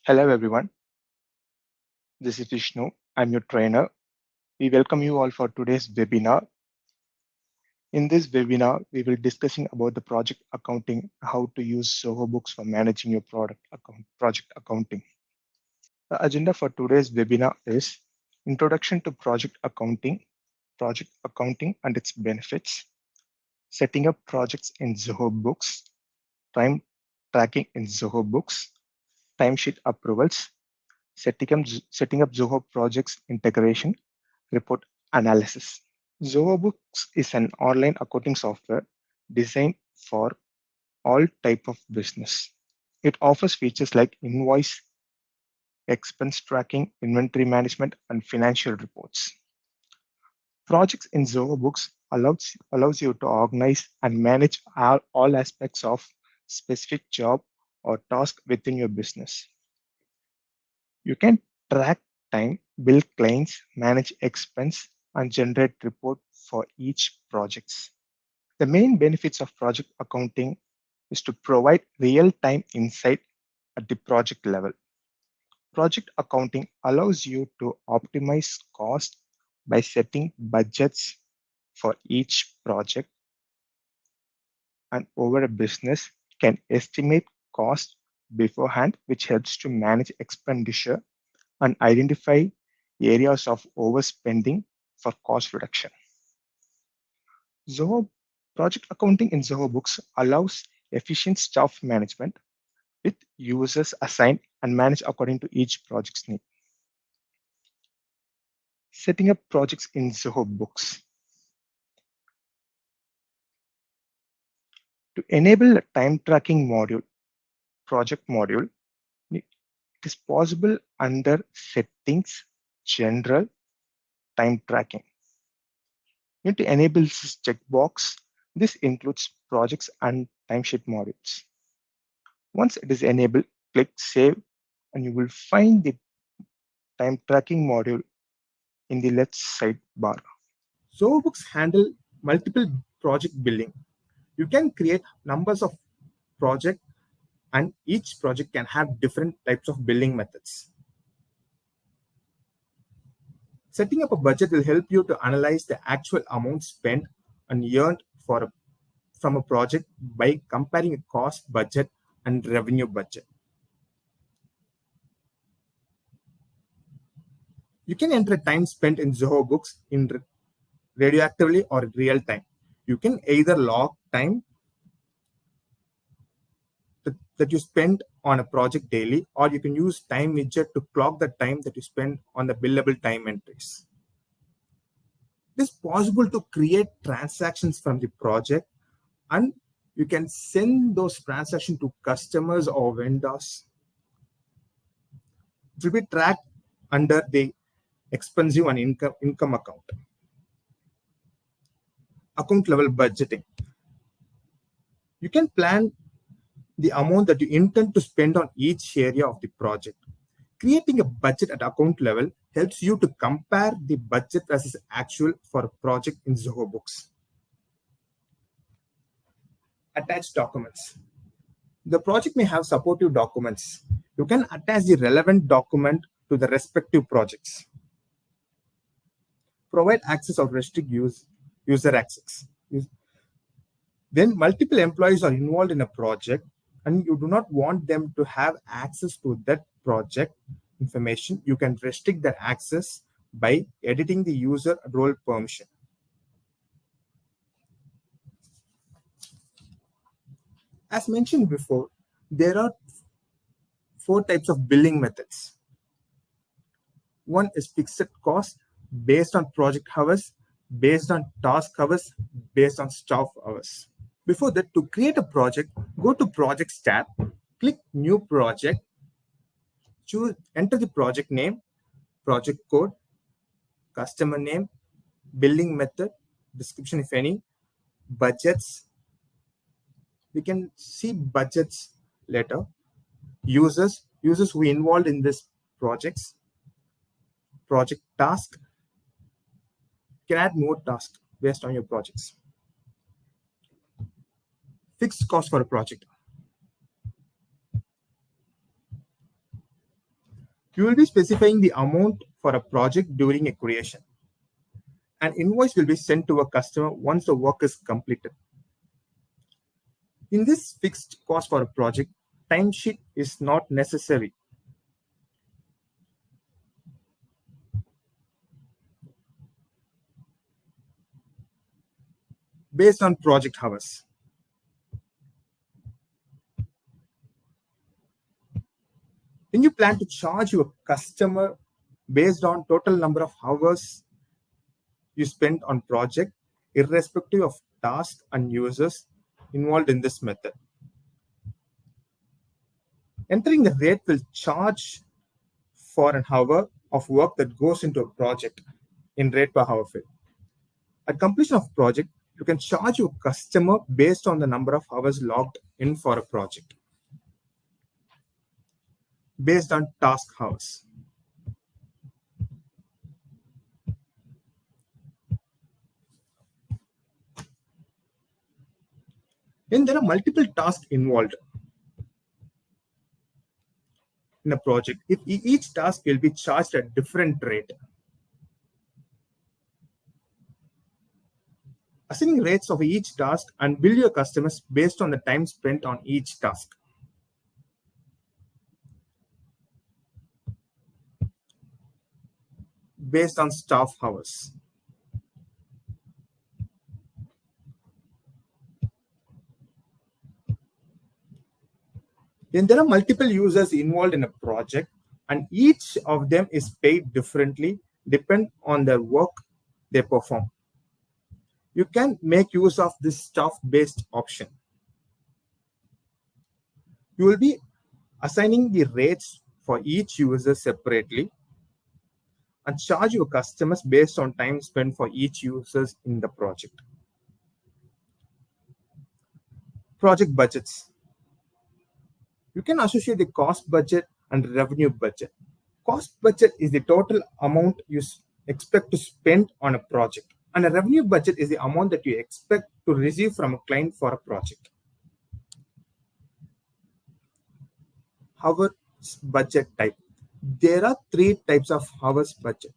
Hello everyone, this is Vishnu. I'm your trainer. We welcome you all for today's webinar. In this webinar, we will discussing about the project accounting, how to use Zoho Books for managing your project accounting. The agenda for today's webinar is Introduction to project accounting and its benefits, setting up projects in Zoho Books, time tracking in Zoho Books, timesheet approvals, setting up Zoho Projects integration, report analysis. Zoho Books is an online accounting software designed for all type of business. It offers features like invoice, expense tracking, inventory management, and financial reports. Projects in Zoho Books allows you to organize and manage all aspects of specific job or task within your business. You can track time, bill claims, manage expense, and generate report for each projects. The main benefits of project accounting is to provide real-time insight at the project level. Project accounting allows you to optimize cost by setting budgets for each project, and over a business can estimate cost beforehand, which helps to manage expenditure and identify areas of overspending for cost reduction. Zoho Project accounting in Zoho Books allows efficient staff management with users assigned and managed according to each project's need. Setting up projects in Zoho Books. To enable a time tracking project module, it is possible under Settings, General, Time Tracking. You need to enable this checkbox. This includes projects and timesheet modules. Once it is enabled, click Save, and you will find the time tracking module in the left sidebar. Zoho Books handle multiple project billing. You can create numbers of projects, and each project can have different types of billing methods. Setting up a budget will help you to analyze the actual amount spent and earned from a project by comparing a cost budget and revenue budget. You can enter time spent in Zoho Books in radioactively or real time. You can either log time that you spend on a project daily, or you can use time widget to clock the time that you spend on the billable time entries. It is possible to create transactions from the project, and you can send those transactions to customers or vendors. It will be tracked under the expensive and income account. Account level budgeting. You can plan the amount that you intend to spend on each area of the project. Creating a budget at account level helps you to compare the budget versus actual for a project in Zoho Books. Attached documents. The project may have supportive documents. You can attach the relevant document to the respective projects. Provide access or restrict user access. When multiple employees are involved in a project and you do not want them to have access to that project information, you can restrict their access by editing the user role permission. As mentioned before, there are 4 types of billing methods. One is fixed cost based on project hours, based on task hours, based on staff hours. Before that, to create a project, go to Projects tab, click New Project, enter the project name, project code, customer name, billing method, description if any, budgets. We can see budgets later. Users who are involved in this projects, project task. You can add more tasks based on your projects. Fixed cost for a project. You will be specifying the amount for a project during a creation. An invoice will be sent to a customer once the work is completed. In this fixed cost for a project, timesheet is not necessary. Based on project hours. When you plan to charge your customer based on total number of hours you spent on project, irrespective of tasks and users involved in this method. Entering the rate will charge for an hour of work that goes into a project in rate per hour field. At completion of project, you can charge your customer based on the number of hours logged in for a project, based on task hours. Then there are multiple tasks involved in a project. If each task will be charged at different rate. Assigning rates of each task and bill your customers based on the time spent on each task. Based on staff hours. Then there are multiple users involved in a project, and each of them is paid differently depending on their work they perform. You can make use of this staff-based option. You will be assigning the rates for each user separately and charge your customers based on time spent for each user in the project. Project budgets. You can associate the cost budget and revenue budget. Cost budget is the total amount you expect to spend on a project, and a revenue budget is the amount that you expect to receive from a client for a project. Hours budget type. There are 3 types of hours budget.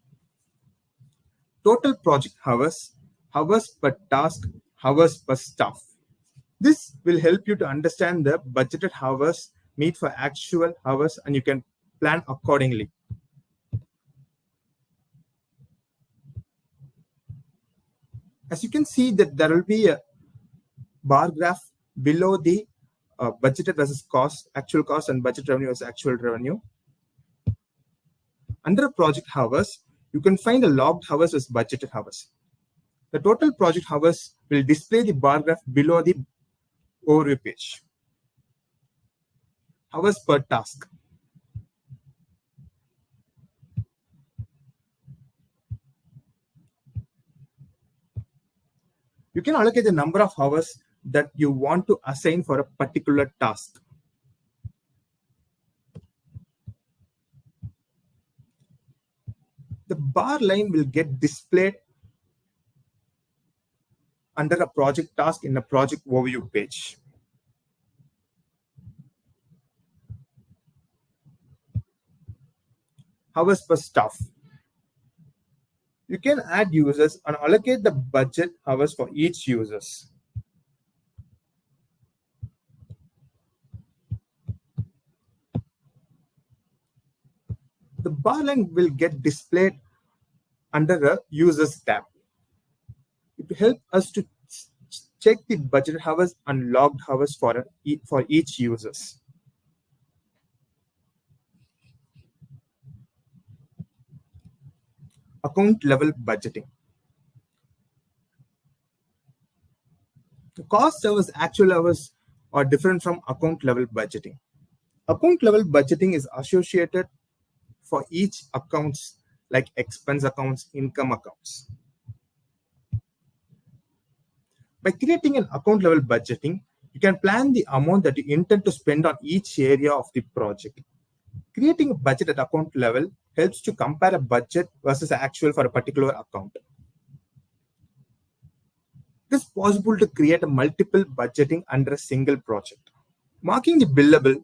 Total project hours, hours per task, hours per staff. This will help you to understand the budgeted hours meet for actual hours, and you can plan accordingly. As you can see that there will be a bar graph below the budgeted versus cost, actual cost, and budget revenue versus actual revenue. Under project hours, you can find the logged hours as budgeted hours. The total project hours will display the bar graph below the overview page. Hours per task. You can allocate the number of hours that you want to assign for a particular task. The bar line will get displayed under a project task in a project overview page. Hours per staff. You can add users and allocate the budget hours for each users. The bar line will get displayed under the users tab. It will help us to check the budgeted hours and logged hours for each users. Account level budgeting. The cost hours, actual hours are different from account level budgeting. Account level budgeting is associated for each accounts like expense accounts, income accounts. By creating an account level budgeting, you can plan the amount that you intend to spend on each area of the project. Creating a budget at account level helps to compare a budget versus actual for a particular account. It is possible to create a multiple budgeting under a single project. Marking the billable.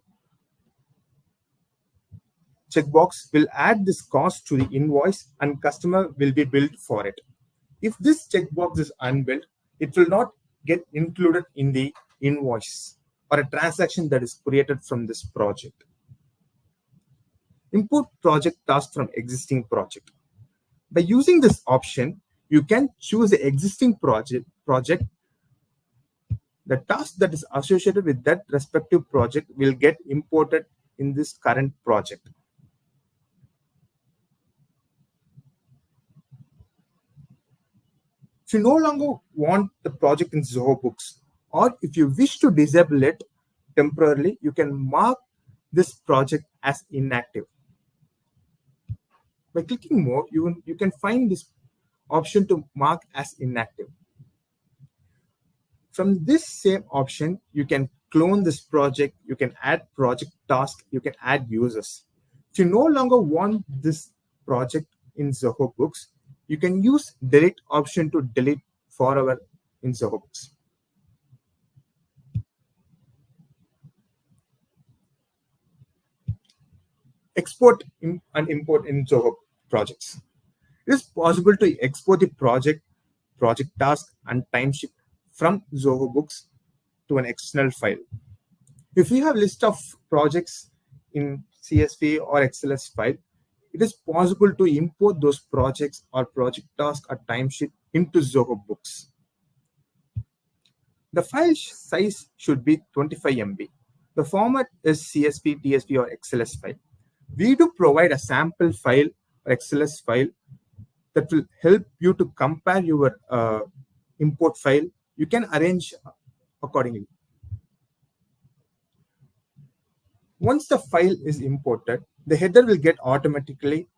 checkbox will add this cost to the invoice and customer will be billed for it. If this checkbox is unbilled, it will not get included in the invoice or a transaction that is created from this project. Import project task from existing project. By using this option, you can choose the existing project. The task that is associated with that respective project will get imported in this current project. If you no longer want the project in Zoho Books, or if you wish to disable it temporarily, you can mark this project as inactive. By clicking more, you can find this option to mark as inactive. From this same option, you can clone this project, you can add project task, you can add users. If you no longer want this project in Zoho Books, you can use delete option to delete forever in Zoho Books. Export and import in Zoho Projects. It is possible to export the project task, and timesheet from Zoho Books to an external file. If you have a list of projects in CSV or XLS file, it is possible to import those projects or project task or timesheet into Zoho Books. The file size should be 25 MB. The format is CSV, TSV, or XLS file. We do provide a sample file or XLS file that will help you to compare your import file. You can arrange accordingly. Once the file is imported, the header will get automatically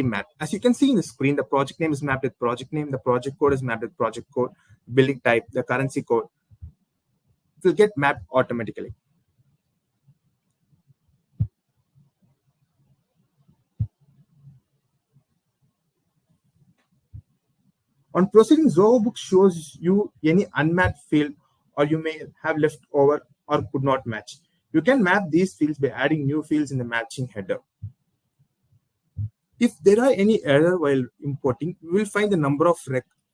mapped. As you can see in the screen, the project name is mapped with project name, the project code is mapped with project code, billing type, the currency code. It will get mapped automatically. On proceeding, Zoho Books shows you any unmapped field or you may have left over or could not match. You can map these fields by adding new fields in the matching header. If there are any error while importing, you will find the number of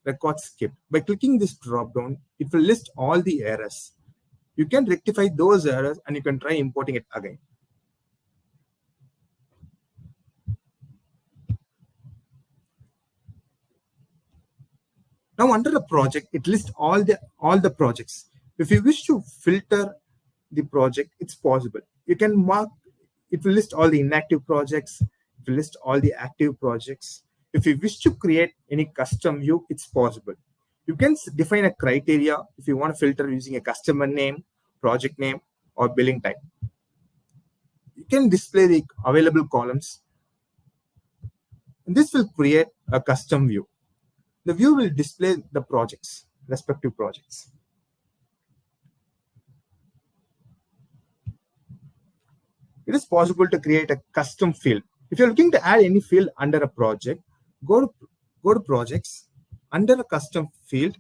records skipped. By clicking this drop-down, it will list all the errors. You can rectify those errors and you can try importing it again. Now under the project, it lists all the projects. If you wish to filter the project, it's possible. You can mark, it will list all the inactive projects, it will list all the active projects. If you wish to create any custom view, it's possible. You can define a criteria if you want to filter using a customer name, project name, or billing type. You can display the available columns. And this will create a custom view. The view will display the projects, respective projects. It is possible to create a custom field. If you're looking to add any field under a project, go to projects. Under a custom field,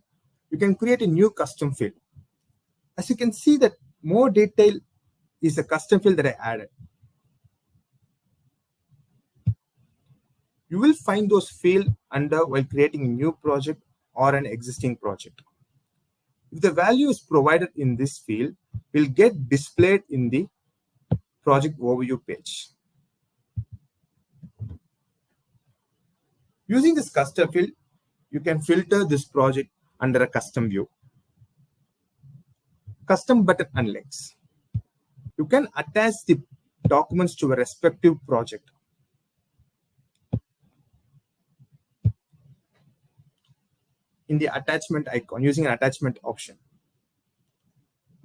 you can create a new custom field. As you can see, that more detail is a custom field that I added. You will find those fields under while creating a new project or an existing project. If the value is provided in this field, it will get displayed in the project overview page. Using this custom field, you can filter this project under a custom view. Custom button and links. You can attach the documents to a respective project. In the attachment icon, using an attachment option.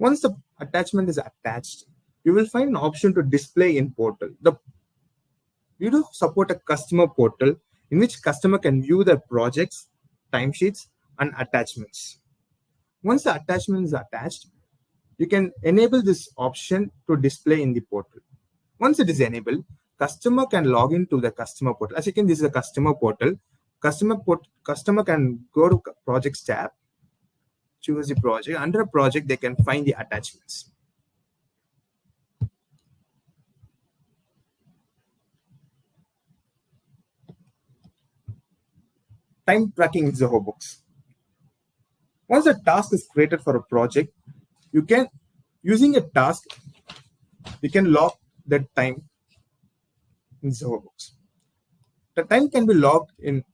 Once the attachment is attached, you will find an option to display in portal. We do support a customer portal in which customer can view their projects, timesheets, and attachments. Once the attachment is attached, you can enable this option to display in the portal. Once it is enabled, customer can log into the customer portal. As you can, this is a customer portal. Customer can go to projects tab, choose the project. Under a project, they can find the attachments. Time tracking in Zoho Books. Once a task is created for a project, you can, using a task, you can log that time in Zoho Books. The time can be logged in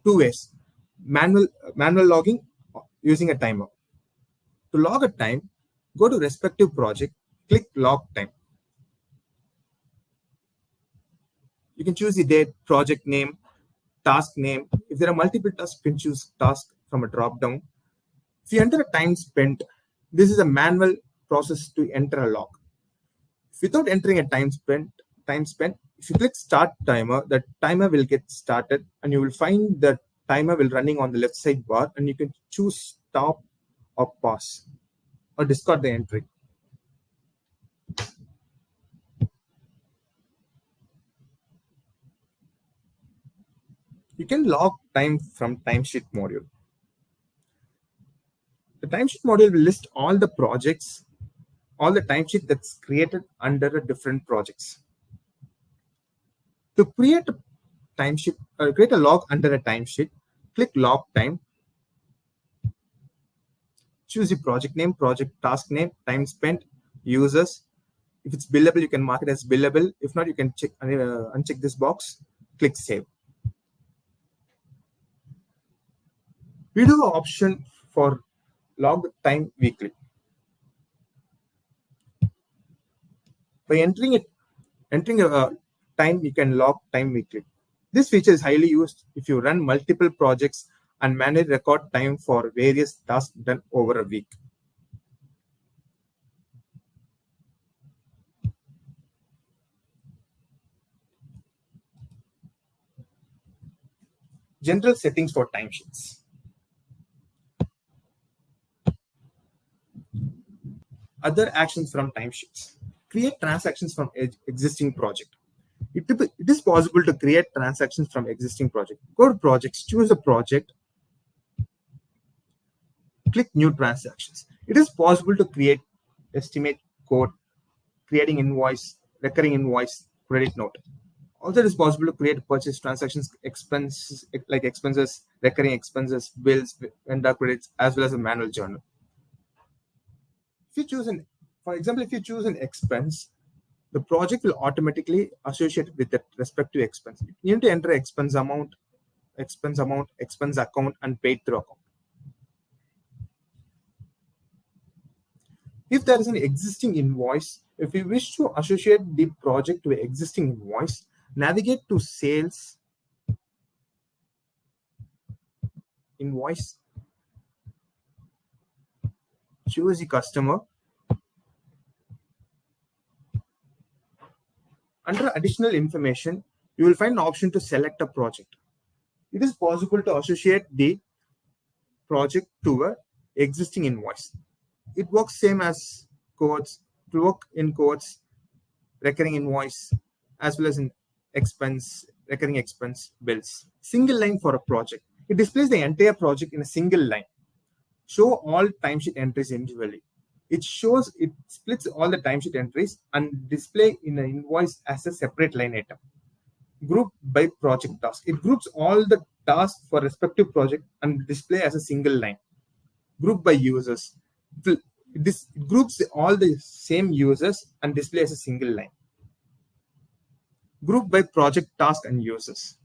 two ways: manual logging using a timer. To log a time, go to respective project, click log time. You can choose the date, project name, task name. If there are multiple tasks, you can choose task from a drop down. If you enter a time spent, this is a manual process to enter a log. Without entering a time spent, if you click start timer, the timer will get started and you will find the timer will running on the left side bar, and you can choose stop or pause or discard the entry. You can log time from Timesheet module. The Timesheet module will list all the projects, all the timesheet that's created under the different projects. To create a timesheet, create a log under a timesheet, click log time. Choose the project name, project task name, time spent, users. If it's billable, you can mark it as billable. If not, you can uncheck this box, click save. We do an option for log time weekly. By entering a time, you can log time weekly. This feature is highly used if you run multiple projects and manually record time for various tasks done over a week. General settings for timesheets. Other actions from timesheets. Create transactions from existing project. It is possible to create transactions from existing project. Go to projects, choose a project, click new transactions. It is possible to create estimate code, creating invoice, recurring invoice, credit note. Also, it is possible to create purchase transactions, expenses like expenses, recurring expenses, bills, vendor credits, as well as a manual journal. If you choose for example, if you choose an expense, the project will automatically associate with that respective expense. You need to enter expense amount, expense account, and paid through account. If there is an existing invoice, if you wish to associate the project to an existing invoice, navigate to sales, invoice, choose the customer. Under additional information, you will find an option to select a project. It is possible to associate the project to an existing invoice. It works same as codes. It will work in codes, recurring invoice, as well as in expense, recurring expense, bills. Single line for a project. It displays the entire project in a single line. Show all timesheet entries individually. It splits all the timesheet entries and display in an invoice as a separate line item. Group by project task. It groups all the tasks for respective project and display as a single line. Group by users. It groups all the same users and display as a single line. Group by project task and users.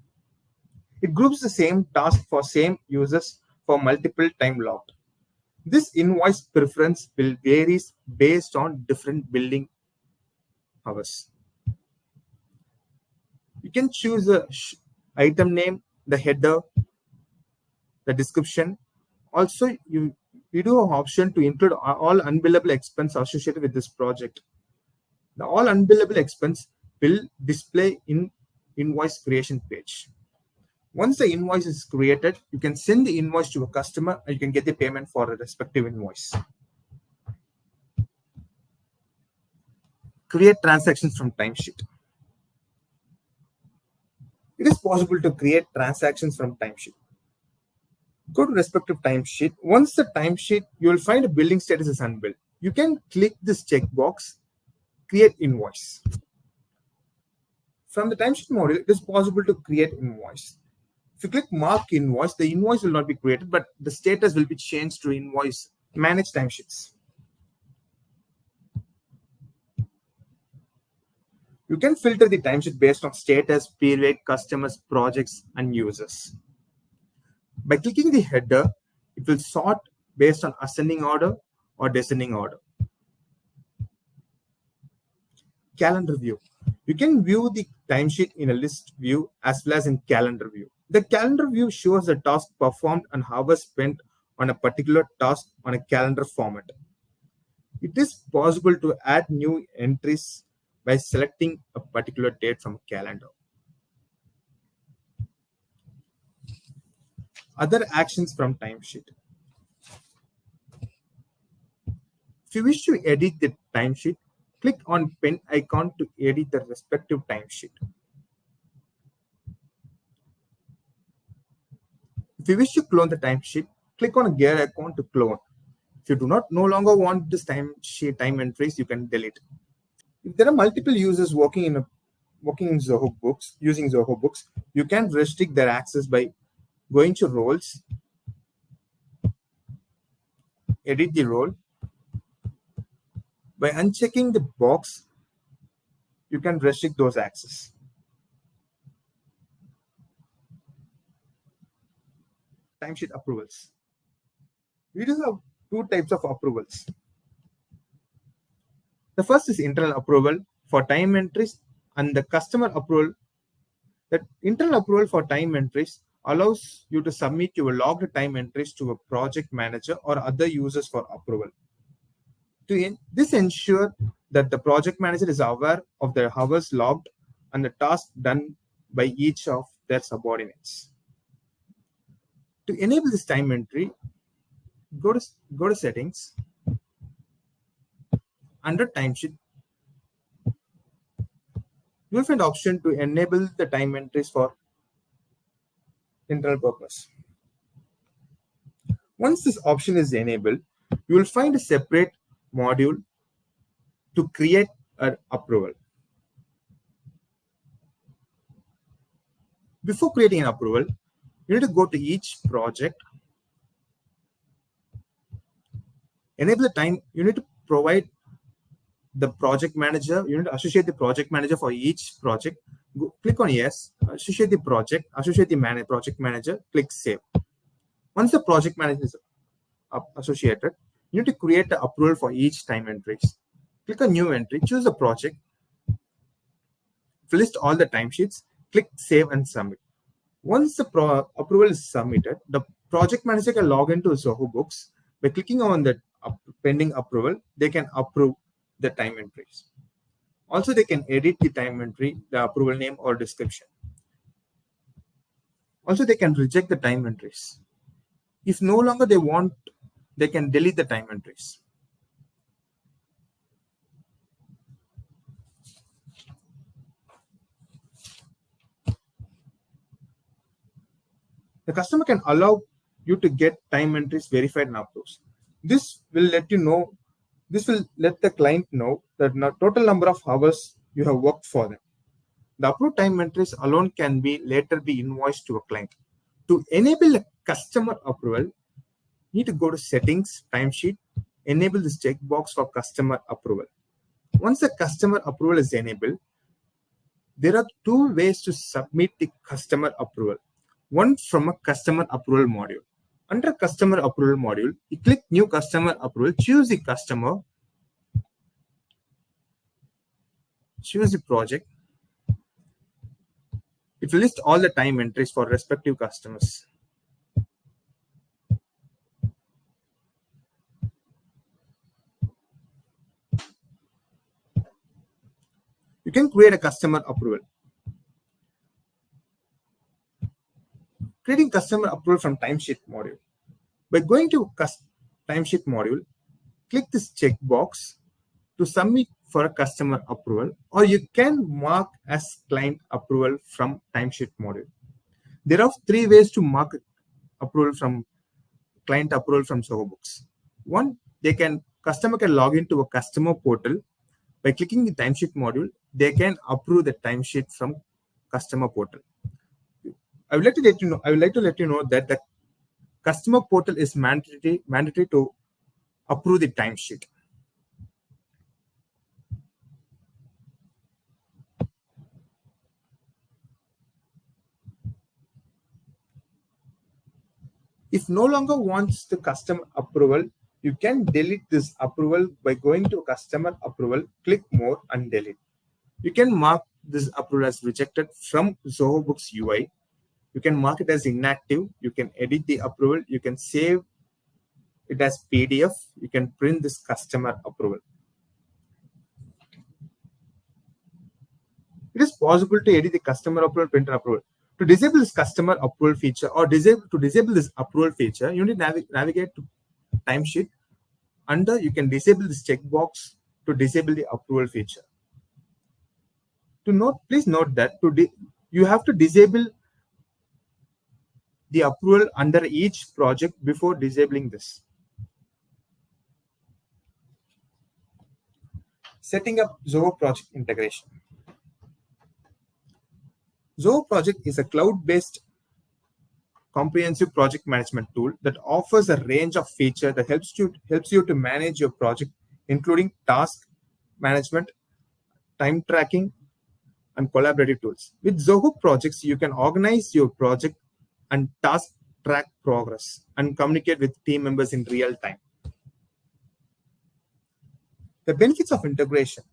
It groups the same task for same users for multiple time logged. This invoice preference will vary based on different billing hours. You can choose the item name, the header, the description. Also, you do an option to include all unbillable expense associated with this project. The all unbillable expense will display in invoice creation page. Once the invoice is created, you can send the invoice to a customer and you can get the payment for a respective invoice. create transactions from timesheet. It is possible to create transactions from timesheet. Go to respective timesheet. Once the timesheet, you will find a billing status is unbilled. You can click this checkbox, create invoice. From the timesheet module, it is possible to create invoice. If you click mark invoice, the invoice will not be created, but the status will be changed to invoice. Manage timesheets. You can filter the timesheet based on status, period, customers, projects, and users. By clicking the header, it will sort based on ascending order or descending order. Calendar view. You can view the timesheet in a list view as well as in calendar view. The calendar view shows the task performed and hours spent on a particular task on a calendar format. It is possible to add new entries by selecting a particular date from a calendar. Other actions from timesheet. If you wish to edit the timesheet, click on pen icon to edit the respective timesheet. If you wish to clone the timesheet, click on a gear icon to clone. If you do not no longer want this timesheet time entries, you can delete. If there are multiple users working in Zoho Books, using Zoho Books, you can restrict their access by going to roles, edit the role. By unchecking the box, you can restrict those access. Timesheet approvals. We do have two types of approvals. The first is internal approval for time entries, and the customer approval. That internal approval for time entries allows you to submit your logged time entries to a project manager or other users for approval. This ensures that the project manager is aware of the hours logged and the task done by each of their subordinates. To enable this time entry, go to settings. Under timesheet, you will find option to enable the time entries for internal purpose. Once this option is enabled, you will find a separate module to create an approval. Before creating an approval, you need to go to each project, enable the time. You need to provide the project manager. You need to associate the project manager for each project. Click on yes, associate the project, associate the project manager, click save. Once the project manager is associated, you need to create the approval for each time entries. Click on new entry, choose the project, list all the timesheets, click save and submit. Once the approval is submitted, the project manager can log into Zoho Books. By clicking on the pending approval, they can approve the time entries. Also, they can edit the time entry, the approval name or description. Also, they can reject the time entries. If no longer they want, they can delete the time entries. The customer can allow you to get time entries verified and approved. This will let the client know the total number of hours you have worked for them. The approved time entries alone can later be invoiced to a client. To enable a customer approval, you need to go to settings, timesheet, enable this checkbox for customer approval. Once the customer approval is enabled, there are two ways to submit the customer approval. One from a customer approval module. Under customer approval module, you click new customer approval, choose the customer, choose the project. It will list all the time entries for respective customers. You can create a customer approval. Creating customer approval from timesheet module. By going to timesheet module, click this checkbox to submit for a customer approval, or you can mark as client approval from Timesheet module. There are 3 ways to mark approval from client approval from Zoho Books. One, customer can log into a customer portal. By clicking the timesheet module, they can approve the timesheet from customer portal. I would like to let you know that the customer portal is mandatory to approve the timesheet. If no longer wants the customer approval, you can delete this approval by going to customer approval, click more and delete. You can mark this approval as rejected from Zoho Books UI. You can mark it as inactive. You can edit the approval. You can save it as PDF. You can print this customer approval. It is possible to edit the customer approval, print and approval. To disable this customer approval feature or to disable this approval feature, you need to navigate to Timesheet. You can disable this checkbox to disable the approval feature. Please note that you have to disable the approval under each project before disabling this. Setting up Zoho Project integration. Zoho Project is a cloud-based comprehensive project management tool that offers a range of features that helps you to manage your project, including task management, time tracking, and collaborative tools. With Zoho Projects, you can organize your project and task track progress and communicate with team members in real time. The benefits of integration.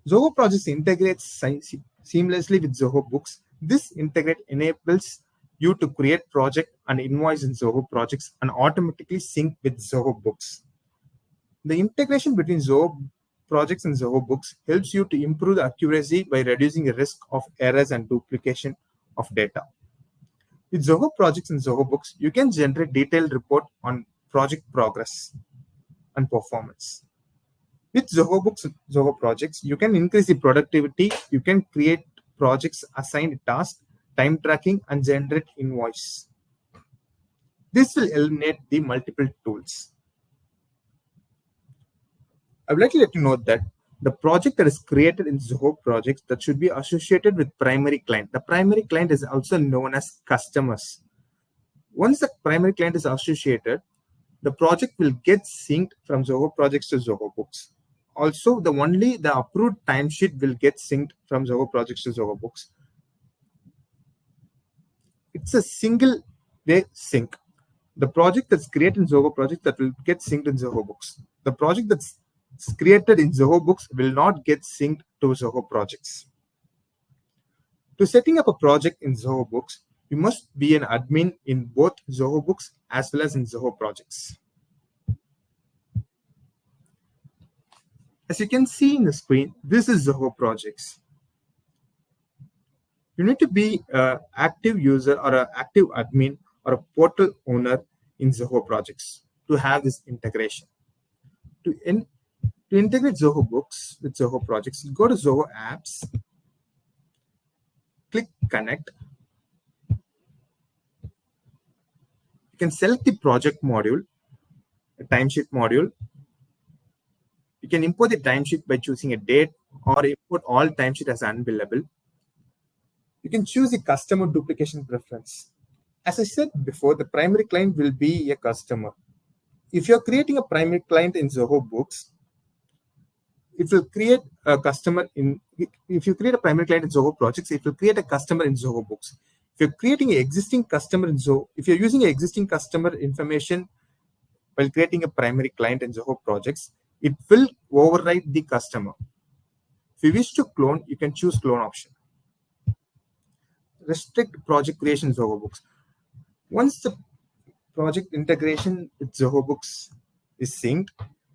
Zoho Projects integrates seamlessly with Zoho Books. This integration enables you to create project and invoice in Zoho Projects and automatically sync with Zoho Books. The integration between Zoho Projects and Zoho Books helps you to improve the accuracy by reducing the risk of errors and duplication of data. With Zoho Projects and Zoho Books, you can generate detailed report on project progress and performance. With Zoho Books and Zoho Projects, you can increase the productivity, you can create projects, assign tasks, time tracking, and generate invoice. This will eliminate the multiple tools. I would like to let you know that the project that is created in Zoho Projects that should be associated with primary client. The primary client is also known as customers. Once the primary client is associated, the project will get synced from Zoho Projects to Zoho Books. Also, only the approved timesheet will get synced from Zoho Projects to Zoho Books. It's a single way sync. The project that's created in Zoho Projects that will get synced in Zoho Books. The project that's created in Zoho Books will not get synced to Zoho Projects. To setting up a project in Zoho Books, you must be an admin in both Zoho Books as well as in Zoho Projects. As you can see in the screen, this is Zoho Projects. You need to be an active user or an active admin or a portal owner in Zoho Projects to have this integration. To integrate Zoho Books with Zoho Projects, go to Zoho Apps, click Connect. You can select the project module, a timesheet module. You can import the timesheet by choosing a date or import all timesheet as unbillable. You can choose the customer duplication preference. As I said before, the primary client will be a customer. If you're creating a primary client in Zoho Books, it will create a customer in. If you create a primary client in Zoho Projects, it will create a customer in Zoho Books. If you're creating an existing customer in Zoho, if you're using an existing customer information while creating a primary client in Zoho Projects, it will override the customer. If you wish to clone, you can choose clone option. Restrict project creation in Zoho Books. Once the project integration with Zoho Books is synced,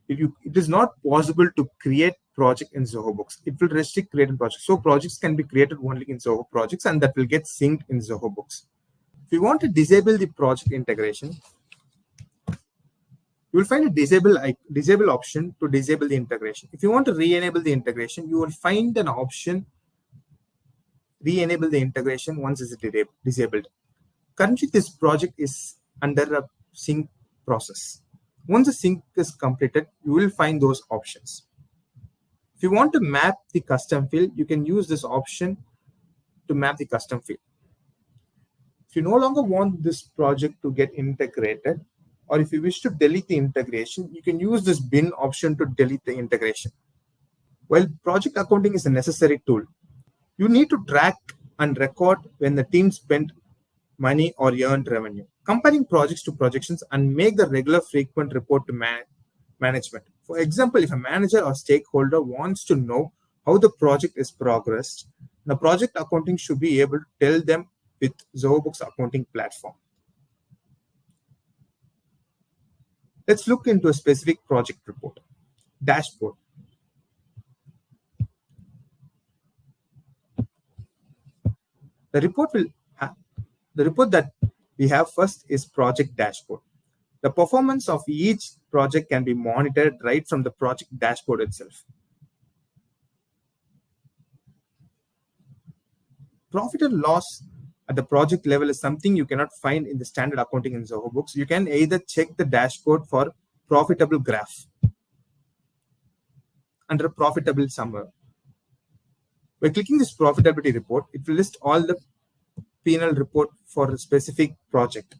it is not possible to create project in Zoho Books. It will restrict created projects. So projects can be created only in Zoho Projects and that will get synced in Zoho Books. If you want to disable the project integration, You will find a disable option to disable the integration. If you want to re-enable the integration, you will find an option re-enable the integration once it's disabled. Currently, this project is under a sync process. Once the sync is completed, you will find those options. If you want to map the custom field, you can use this option to map the custom field. If you no longer want this project to get integrated, or if you wish to delete the integration, you can use this bin option to delete the integration. While project accounting is a necessary tool, you need to track and record when the team spent money or earned revenue, comparing projects to projections, and make the regular frequent report to management. For example, if a manager or stakeholder wants to know how the project is progressed, the project accounting should be able to tell them with Zoho Books accounting platform. Let's look into a specific project report. Dashboard. The report that we have first is project dashboard. The performance of each project can be monitored right from the project dashboard itself. Profit and loss at the project level is something you cannot find in the standard accounting in Zoho Books. You can either check the dashboard for profitable graph under profitable summary. By clicking this profitability report, it will list all the P&L report for a specific project.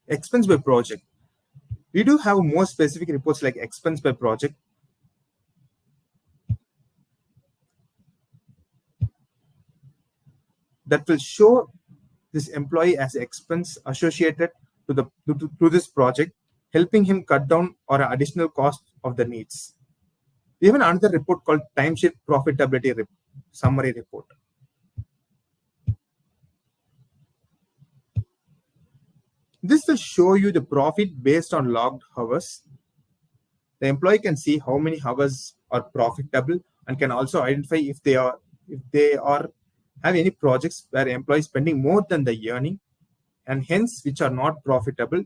Expense by project. We do have more specific reports like expense by project. That will show this employee as expense associated to this project, helping him cut down or additional cost of the needs. We have another report called Timesheet Profitability Summary Report. This will show you the profit based on logged hours. The employee can see how many hours are profitable and can also identify if they have any projects where employees spending more than the earning, and hence which are not profitable.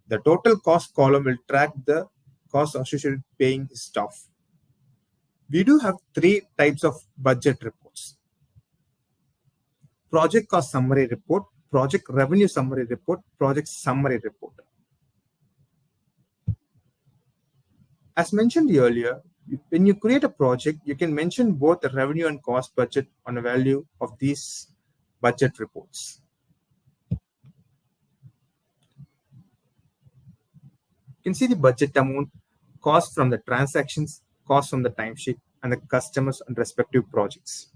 The total cost column will track the cost associated with paying his staff. We do have three types of budget reports: project cost summary report, project revenue summary report, project summary report. As mentioned earlier, when you create a project, you can mention both the revenue and cost budget on the value of these budget reports. You can see the budget amount, cost from the transactions, cost from the timesheet, and the customers and respective projects.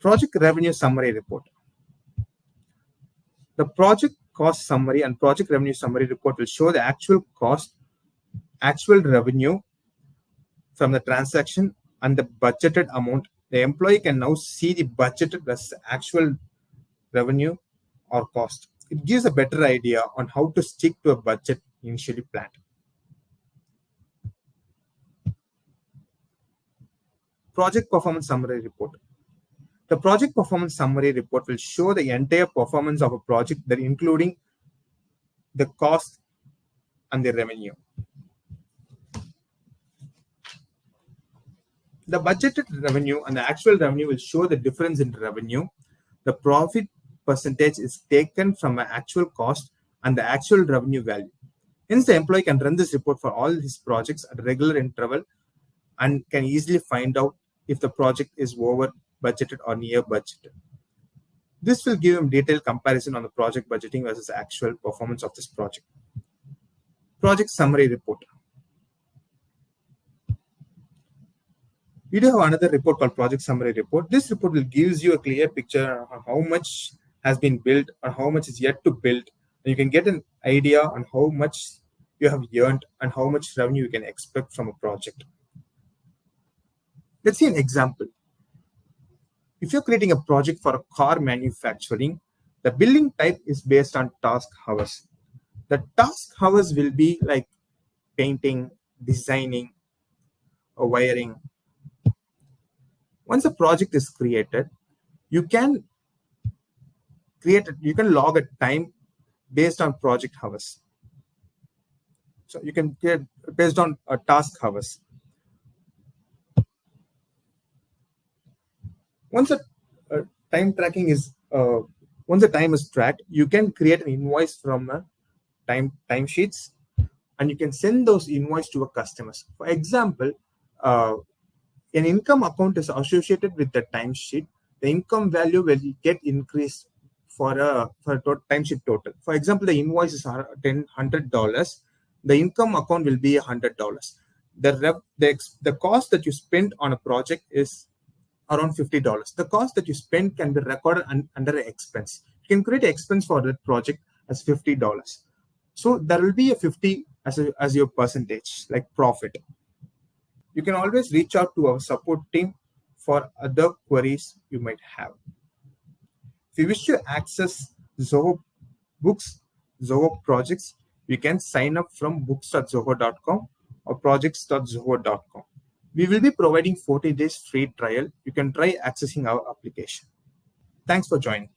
Project revenue summary report. The project cost summary and project revenue summary report will show the actual cost, actual revenue from the transaction, and the budgeted amount. The employee can now see the budgeted versus actual revenue or cost. It gives a better idea on how to stick to a budget initially planned. Project performance summary report. The project performance summary report will show the entire performance of a project, that including the cost and the revenue. The budgeted revenue and the actual revenue will show the difference in revenue. The profit percentage is taken from the actual cost and the actual revenue value. Hence, the employee can run this report for all his projects at a regular interval and can easily find out if the project is over budgeted or near budgeted. This will give him detailed comparison on the project budgeting versus the actual performance of this project. Project summary report. We do have another report called project summary report. This report will give you a clear picture of how much has been built or how much is yet to build. And you can get an idea on how much you have earned and how much revenue you can expect from a project. Let's see an example. If you're creating a project for a car manufacturing, the billing type is based on task hours. The task hours will be like painting, designing, or wiring. Once a project is created, you can you can log a time based on project hours. So you can create based on task hours. Once time tracking is once the time is tracked, you can create an invoice from timesheets, and you can send those invoice to a customers. For example, an income account is associated with the timesheet. The income value will get increased for timesheet total. For example, the invoice is $100. The income account will be $100. The cost that you spend on a project is around $50. The cost that you spend can be recorded under an expense. You can create an expense for that project as $50. So there will be a 50 as your percentage, like profit. You can always reach out to our support team for other queries you might have. If you wish to access Zoho Books, Zoho Projects, you can sign up from books.zoho.com or projects.zoho.com. We will be providing 40 days free trial. You can try accessing our application. Thanks for joining.